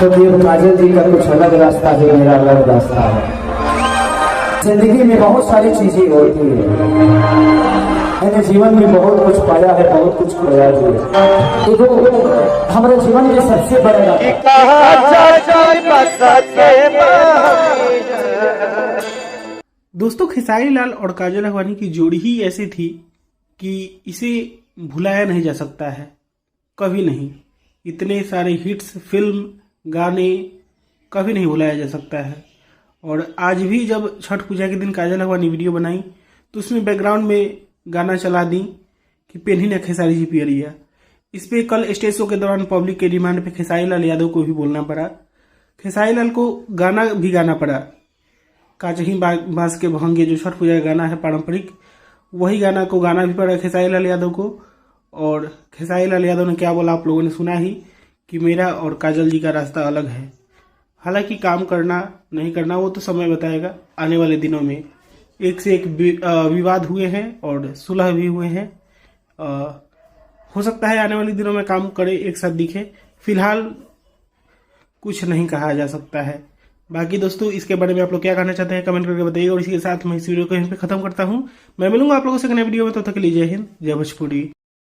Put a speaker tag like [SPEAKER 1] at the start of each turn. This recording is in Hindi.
[SPEAKER 1] क्योंकि काजल जी का कुछ अलग रास्ता है, मेरा अलग रास्ता है। जिंदगी में बहुत सारी चीजें होती है, मैंने जीवन में बहुत कुछ पाया है, बहुत कुछ खोया भी है। देखो हमारे जीवन में सबसे बड़ा
[SPEAKER 2] दोस्तों, खेसारी लाल और काजल अडवाणी की जोड़ी ही ऐसी थी कि इसे भुलाया नहीं जा सकता है, कभी नहीं। इतने सारे हिट्स, फिल्म, गाने कभी नहीं भुलाया जा सकता है। और आज भी जब छठ पूजा के दिन काजल अडवाणी वीडियो बनाई तो उसमें बैकग्राउंड में गाना चला दी कि पेन्ही न खेसारी जी पियरिया। इस पे कल स्टेज शो के दौरान पब्लिक के डिमांड पे खेसारी लाल यादव को भी बोलना पड़ा, खेसारी लाल को गाना भी गाना पड़ा। काचही बांस के भंगे जो छठ पूजा का गाना है पारंपरिक, वही गाना को गाना भी पड़ा खेसारी लाल यादव को। और खेसारी लाल यादव ने क्या बोला आप लोगों ने सुना ही कि मेरा और काजल जी का रास्ता अलग है। हालांकि काम करना नहीं करना वो तो समय बताएगा आने वाले दिनों में। एक से एक विवाद हुए हैं और सुलह भी हुए हैं। हो सकता है आने वाले दिनों में काम करे, एक साथ दिखे। फिलहाल कुछ नहीं कहा जा सकता है। बाकी दोस्तों, इसके बारे में आप लोग क्या कहना चाहते हैं कमेंट करके बताइए। और इसी के साथ मैं इस वीडियो को यहीं पे खत्म करता हूं। मैं मिलूंगा आप लोगों से नए वीडियो में, तब तक के लिए जय हिंद, जय भोजपुरी।